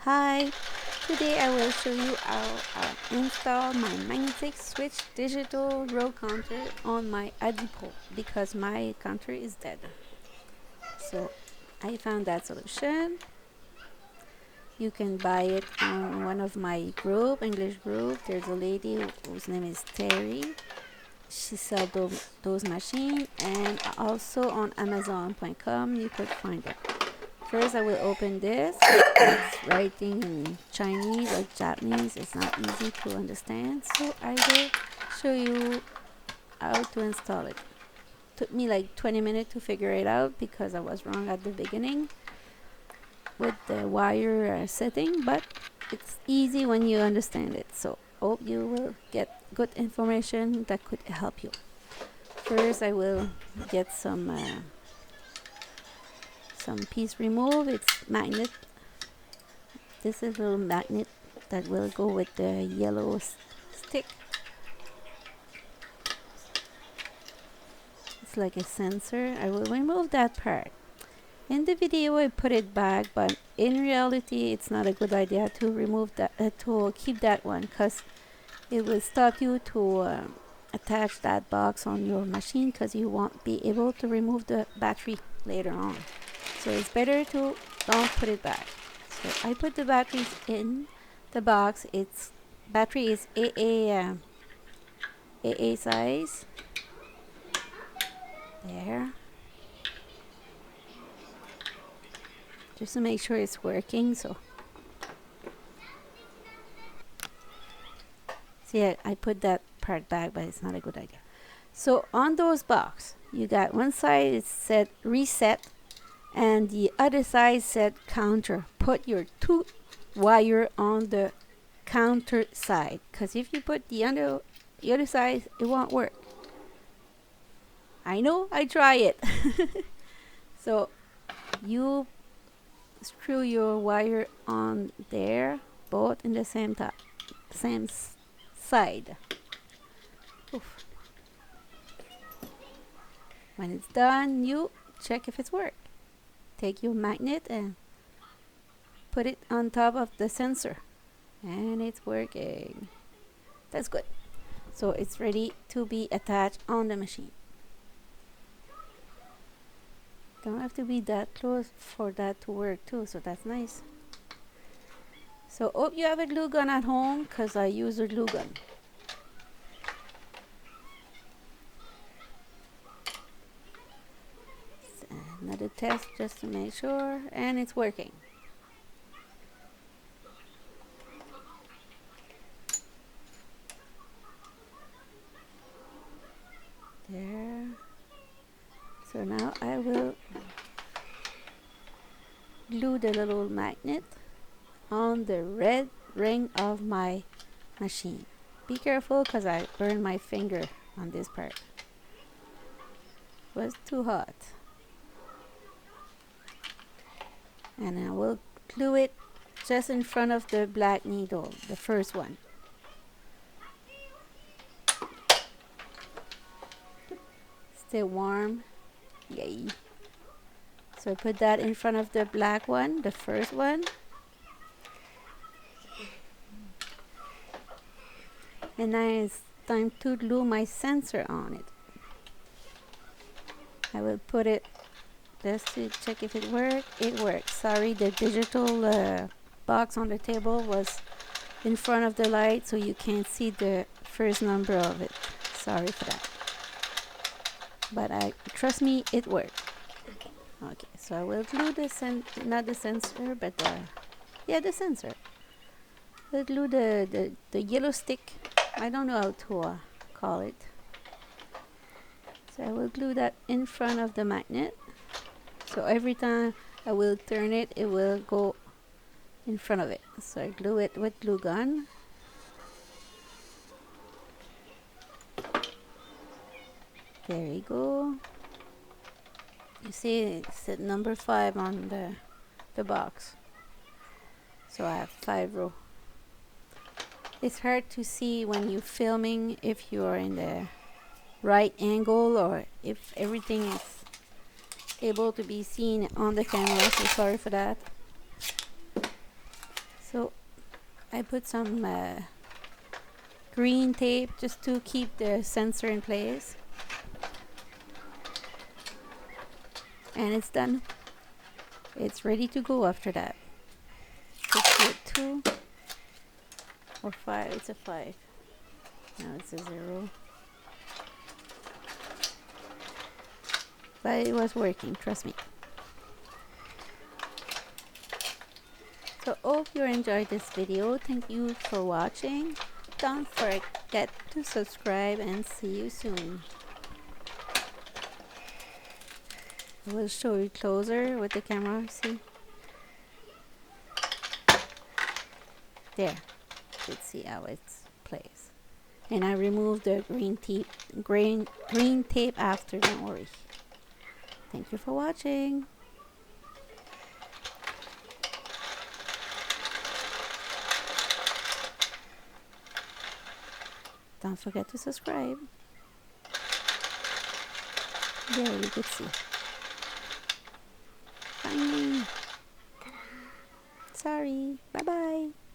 Hi, today I will show you how I install my magnetic switch digital row counter on my Addi Pro because my counter is dead. So I found that solution. You can buy it on one of my English group. There's a lady whose name is Terry. She sells those machines, and also on Amazon.com you could find it. First, I will open this. It's writing in Chinese or Japanese. It's not easy to understand, so I will show you how to install it. Took me like 20 minutes to figure it out because I was wrong at the beginning with the wire setting, but it's easy when you understand it. So hope you will get good information that could help you. First, I will get some piece remove. It's magnet. This is a little magnet that will go with the yellow stick. It's like a sensor. I will remove that part. In the video I put it back, but in reality it's not a good idea to remove that, to keep that one, because it will stop you to attach that box on your machine, because you won't be able to remove the battery later on. So it's better to don't put it back. So I put the batteries in the box. Its battery is AA size. There. Just to make sure it's working. So see, I put that part back, but it's not a good idea. So on those box, you got one side is set reset, and the other side said counter. Put your two wire on the counter side, because if you put the other side, it won't work. I know, I try it. So you screw your wire on there, both in the same side. Oof. When it's done, you check if it's worked. Take your magnet and put it on top of the sensor, and it's working. That's good. So it's ready to be attached on the machine. Don't have to be that close for that to work too, so that's nice. So hope you have a glue gun at home, because I use a glue gun. Another test just to make sure, and it's working. There. So now I will glue the little magnet on the red ring of my machine. Be careful, because I burned my finger on this part. It was too hot. And I will glue it just in front of the black needle, the first one. Stay warm. Yay. So I put that in front of the black one, the first one. And now it's time to glue my sensor on it. I will put it just to check if it works. It works. Sorry, the digital box on the table was in front of the light, so you can't see the first number of it. Sorry for that. But trust me, it worked. Okay, so I will glue not the sensor, but the sensor. I'll glue the yellow stick. I don't know how to call it. So I will glue that in front of the magnet. So every time I will turn it, it will go in front of it. So I glue it with glue gun. There you go. You see it's at number 5 on the box. So I have 5 rows. It's hard to see when you're filming if you're in the right angle or if everything is able to be seen on the camera, so sorry for that. I put some green tape just to keep the sensor in place. And it's done. It's ready to go after that. Let's do it 2 or 5. It's a 5. Now it's a 0. But it was working, trust me. So hope you enjoyed this video. Thank you for watching. Don't forget to subscribe and see you soon. I will show you closer with the camera, see? There. Let's see how it plays. And I removed the green tape after, don't worry. Thank you for watching. Don't forget to subscribe. There you could see. Bye. Sorry. Bye bye.